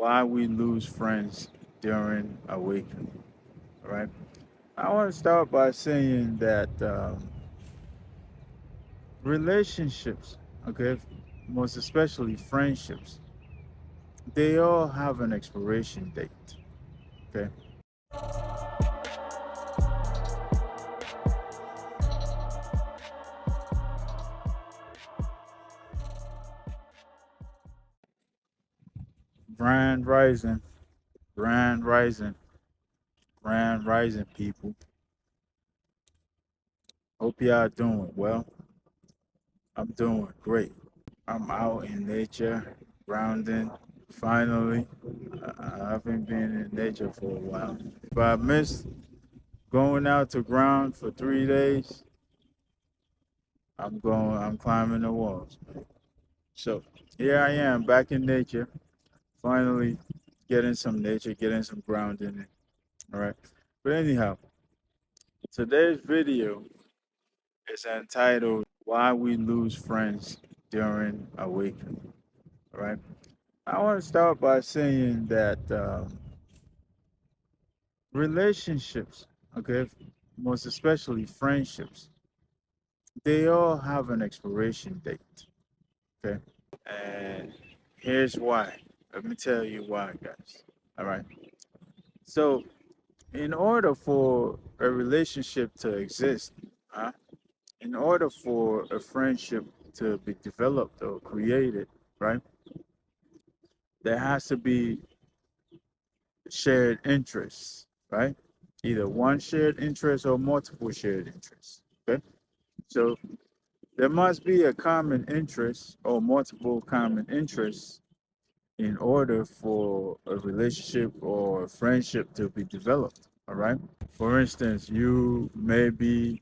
why we lose friends during awakening. All right. I want to start by saying that relationships, okay, most especially friendships, they all have an expiration date. Okay. Grand rising, grand rising, grand rising, people. Hope y'all doing well. I'm doing great. I'm out in nature, grounding. Finally, I haven't been in nature for a while. If I missed going out to ground for 3 days, I'm climbing the walls. So here I am back in nature, finally getting some nature, getting some grounding in. All right. But anyhow, today's video is entitled Why We Lose Friends During Awakening. All right. I want to start by saying that relationships, okay, most especially friendships, they all have an expiration date. Okay. And here's why. Let me tell you why, guys. All right. So, in order for a relationship to exist, huh? In order for a friendship to be developed or created, right? There has to be shared interests, right? Either one shared interest or multiple shared interests. Okay. So there must be a common interest or multiple common interests in order for a relationship or a friendship to be developed. All right. For instance, you may be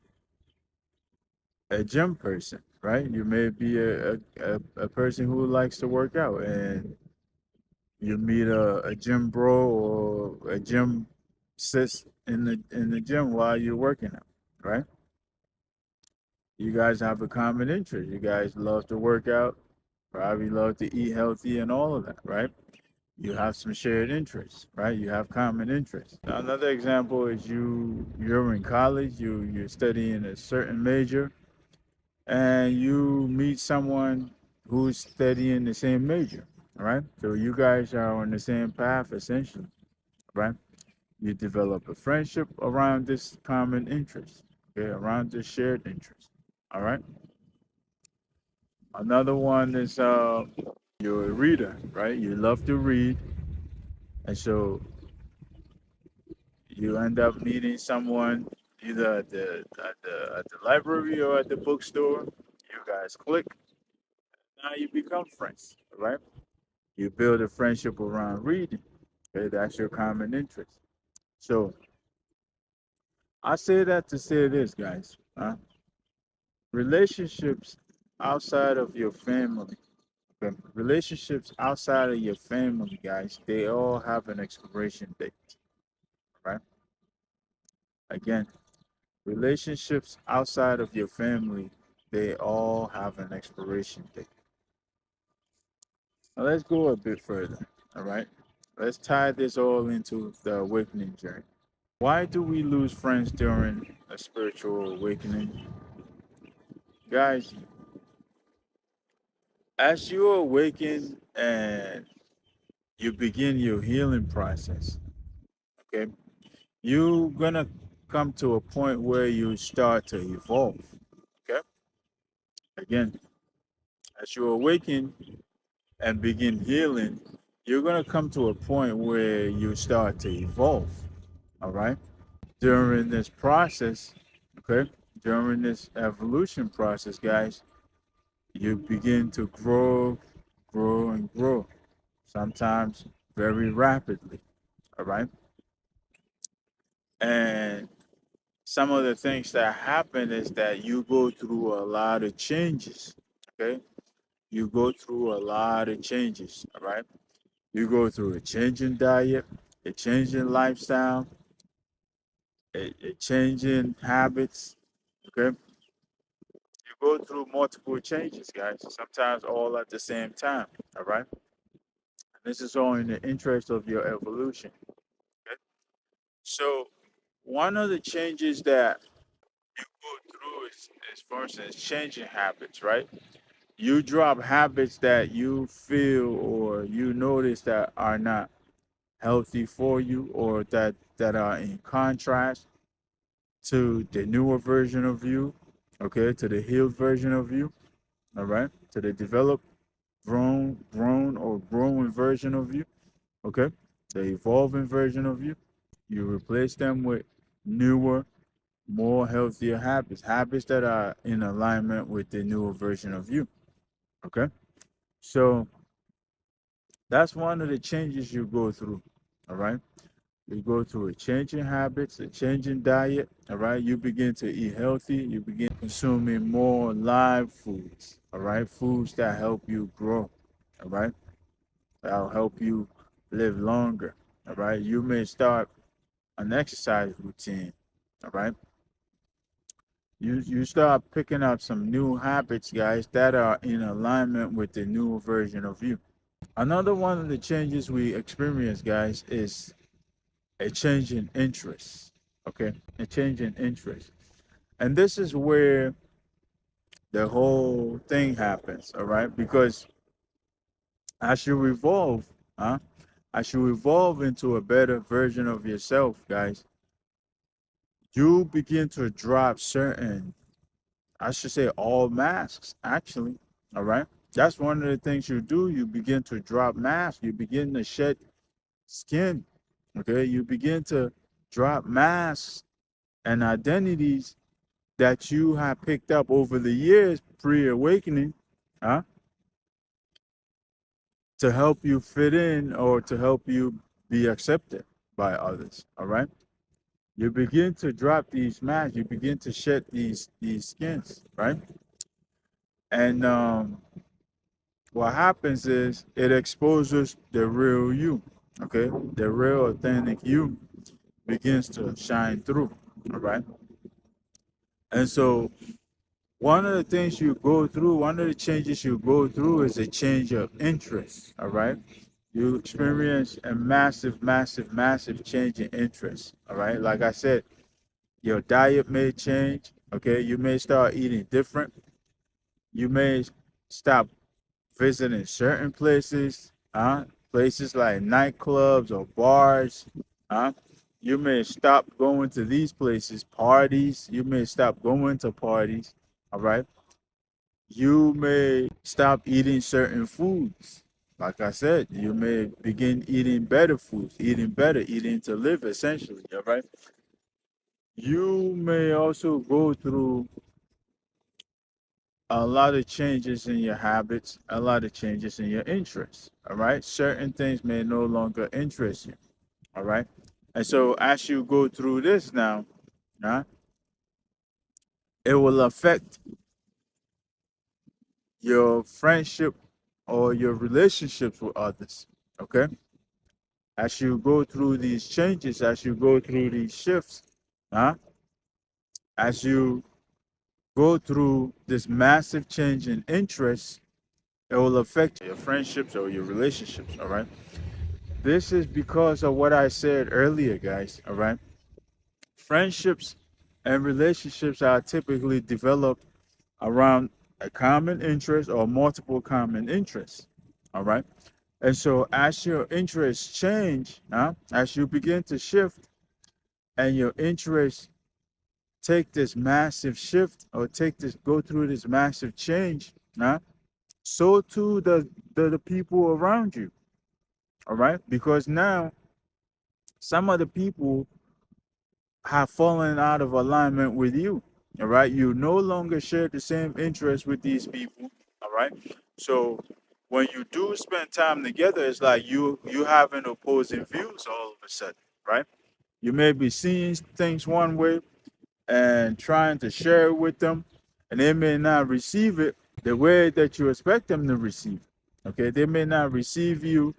a gym person, right? You may be a person who likes to work out, and you meet a gym bro or a gym sis in the gym while you're working out, right? You guys have a common interest. You guys love to work out, probably love to eat healthy and all of that, right? You have some shared interests, right? You have common interests. Another example is you're in college, you're studying a certain major, and you meet someone who's studying the same major, all right? So you guys are on the same path essentially, right? You develop a friendship around this common interest, okay, around this shared interest, all right? Another one is you're a reader, right? You love to read, and so you end up meeting someone either at the library or at the bookstore. You guys click, now you become friends, right? You build a friendship around reading. Okay, that's your common interest. So I say that to say this, guys. Relationships outside of your family, okay, relationships outside of your family, guys, they all have an expiration date, right? Again, relationships outside of your family, they all have an expiration date. Now let's go a bit further, all right? Let's tie this all into the awakening journey. Why do we lose friends during a spiritual awakening? Guys, as you awaken and you begin your healing process, okay, you're gonna come to a point where you start to evolve. Okay, again, as you awaken and begin healing, you're gonna come to a point where you start to evolve. All right, during this process, okay, during this evolution process, guys, you begin to grow, grow, and grow, sometimes very rapidly. All right. And some of the things that happen is that you go through a lot of changes. Okay. You go through a lot of changes. All right. You go through a change in diet, a change in lifestyle, a change in habits. Okay. You go through multiple changes, guys, sometimes all at the same time. All right. This is all in the interest of your evolution. Okay? So, one of the changes that you go through is, for instance, changing habits, right? You drop habits that you feel or you notice that are not healthy for you or that are in contrast to the newer version of you, okay, to the healed version of you, all right, to the developed, grown or growing version of you, okay, the evolving version of you. You replace them with newer, more healthier habits, habits that are in alignment with the newer version of you, okay. So that's one of the changes you go through, all right. You go through a change in habits, a change in diet, all right? You begin to eat healthy. You begin consuming more live foods, all right? Foods that help you grow, all right? That'll help you live longer, all right? You may start an exercise routine, all right? You start picking up some new habits, guys, that are in alignment with the new version of you. Another one of the changes we experience, guys, is a change in interest. Okay, a change in interest, and this is where the whole thing happens. All right, because as you evolve, huh? As you evolve into a better version of yourself, guys, you begin to drop certain, I should say, all masks. Actually, all right. That's one of the things you do. You begin to drop masks. You begin to shed skin. Okay, you begin to drop masks and identities that you have picked up over the years pre-awakening, huh? To help you fit in or to help you be accepted by others. All right. You begin to drop these masks. You begin to shed these skins, right? And what happens is it exposes the real you. Okay, the real authentic you begins to shine through. All right. And so one of the things you go through, one of the changes you go through is a change of interest. All right. You experience a massive, massive, massive change in interest. All right. Like I said, your diet may change. Okay. You may start eating different. You may stop visiting certain places, places like nightclubs or bars. Huh? You may stop going to these places, parties. You may stop going to parties. All right. You may stop eating certain foods. Like I said, you may begin eating better foods, eating better, eating to live essentially. All right. You may also go through a lot of changes in your habits, a lot of changes in your interests. All right. Certain things may no longer interest you. All right. And so as you go through this now, huh, it will affect your friendship or your relationships with others. Okay. As you go through these changes, as you go through these shifts, huh, as you go through this massive change in interest, it will affect your friendships or your relationships. All right. This is because of what I said earlier, guys. All right. Friendships and relationships are typically developed around a common interest or multiple common interests. All right. And so as your interests change, as you begin to shift and your interests take this massive shift or go through this massive change, so too the people around you. All right. Because now some of the people have fallen out of alignment with you. All right. You no longer share the same interests with these people. All right. So when you do spend time together, it's like you having opposing views all of a sudden, right? You may be seeing things one way and trying to share it with them, and they may not receive it the way that you expect them to receive it. Okay. They may not receive you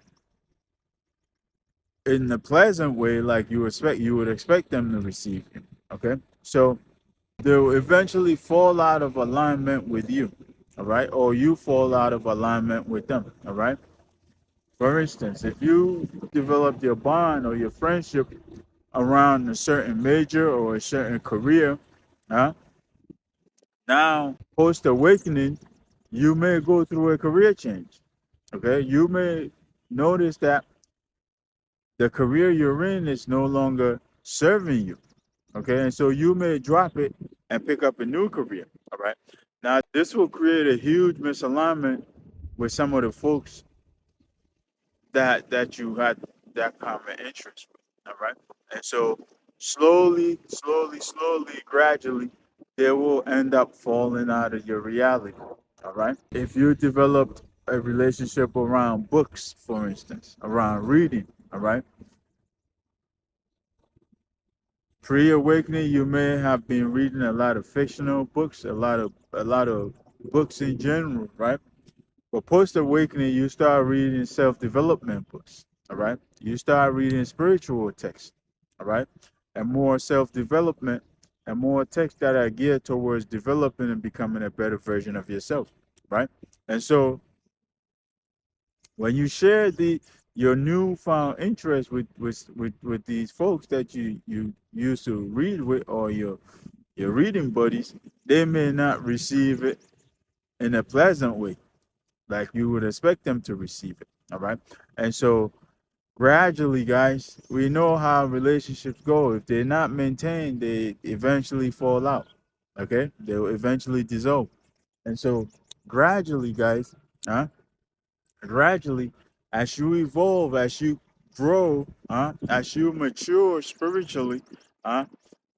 in the pleasant way like you would expect them to receive you. Okay. So they'll eventually fall out of alignment with you, all right, or you fall out of alignment with them, all right. For instance, if you develop your bond or your friendship around a certain major or a certain career, huh? Now, post awakening, you may go through a career change. Okay, you may notice that the career you're in is no longer serving you. Okay, and so you may drop it and pick up a new career. All right, now this will create a huge misalignment with some of the folks that you had that common interest with. All right. And so slowly, gradually, they will end up falling out of your reality. All right. If you developed a relationship around books, for instance, around reading, all right, pre-awakening, you may have been reading a lot of fictional books, a lot of books in general, right? But post awakening, you start reading self development books, all right? You start reading spiritual texts, all right? And more self development and more texts that are geared towards developing and becoming a better version of yourself, right? And so when you share your newfound interest with these folks that you used to read with or your reading buddies, they may not receive it in a pleasant way like you would expect them to receive it. All right. And so gradually, guys, we know how relationships go. If they're not maintained, they eventually fall out. Okay. They'll eventually dissolve. And so gradually, guys, gradually, as you evolve, as you grow, as you mature spiritually, uh,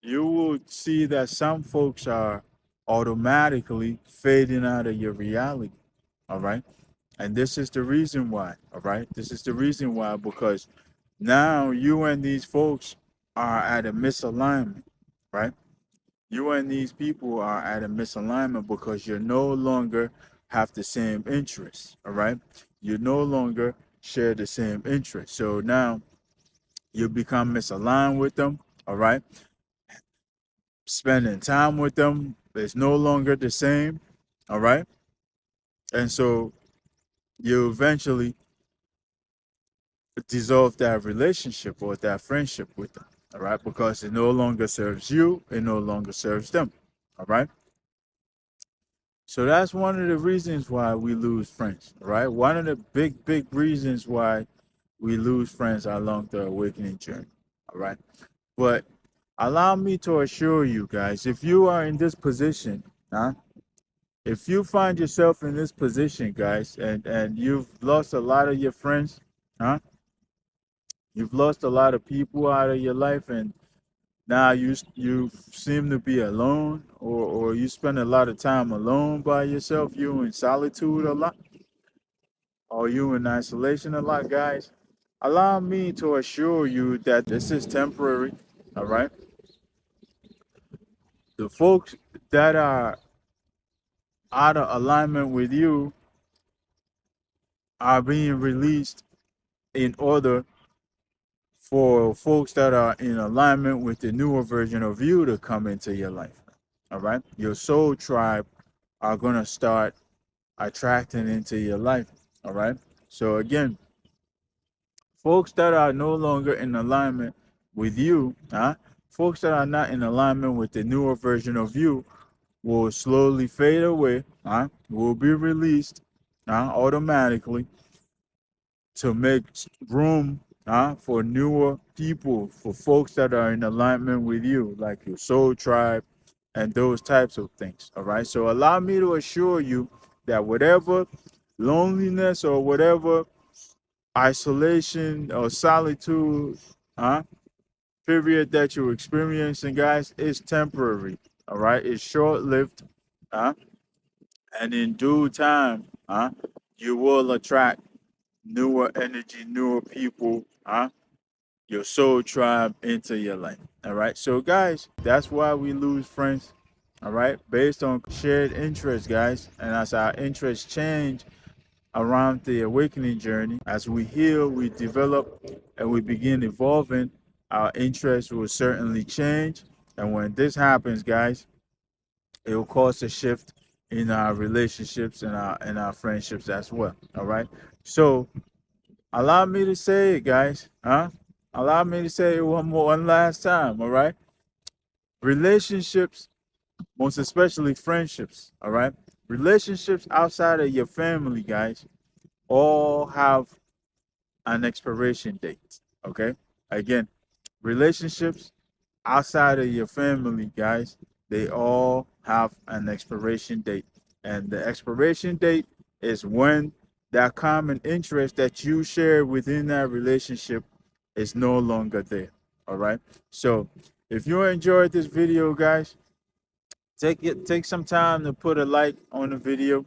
you will see that some folks are automatically fading out of your reality. All right. And this is the reason why, all right? This is the reason why, because now you and these folks are at a misalignment, right? You and these people are at a misalignment because you no longer have the same interests, all right? You no longer share the same interests. So now you become misaligned with them, all right? Spending time with them is no longer the same, all right? And so you eventually dissolve that relationship or that friendship with them, all right? Because it no longer serves you, it no longer serves them, all right? So that's one of the reasons why we lose friends, all right? One of the big reasons why we lose friends along the awakening journey, all right? But allow me to assure you guys, if you are in this position, if you find yourself in this position, guys, and you've lost a lot of your friends, you've lost a lot of people out of your life, and now you seem to be alone, or you spend a lot of time alone by yourself. You in solitude a lot, or you in isolation a lot, guys. Allow me to assure you that this is temporary. All right, the folks that are out of alignment with you are being released in order for folks that are in alignment with the newer version of you to come into your life. All right, your soul tribe are going to start attracting into your life. All right. So again, folks that are no longer in alignment with you, folks that are not in alignment with the newer version of you will slowly fade away, will be released automatically to make room for newer people, for folks that are in alignment with you, like your soul tribe and those types of things. All right. So allow me to assure you that whatever loneliness or whatever isolation or solitude period that you're experiencing, guys, is temporary. All right. It's short lived. And in due time, you will attract newer energy, newer people, your soul tribe into your life. All right. So, guys, that's why we lose friends. All right. Based on shared interests, guys. And as our interests change around the awakening journey, as we heal, we develop, and we begin evolving, our interests will certainly change. And when this happens, guys, it will cause a shift in our relationships and our friendships as well. All right. So Allow me to say it, guys. Allow me to say it one last time, all right? Relationships, most especially friendships, all right? Relationships outside of your family, guys, all have an expiration date, okay? Again, relationships outside of your family, guys, they all have an expiration date. And the expiration date is when that common interest that you share within that relationship is no longer there. All right. So if you enjoyed this video, guys, take some time to put a like on the video.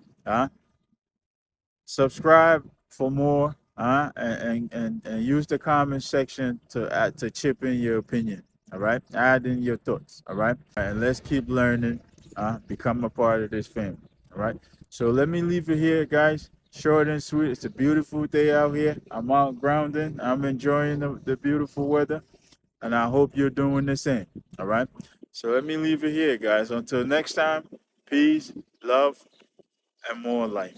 Subscribe for more, and use the comment section to chip in your opinion. All right, add in your thoughts. All right, and let's keep learning. Become a part of this family. All right. So let me leave it here, guys. Short and sweet. It's a beautiful day out here. I'm out grounding. I'm enjoying the beautiful weather, and I hope you're doing the same. All right. So let me leave it here, guys. Until next time, peace, love, and more life.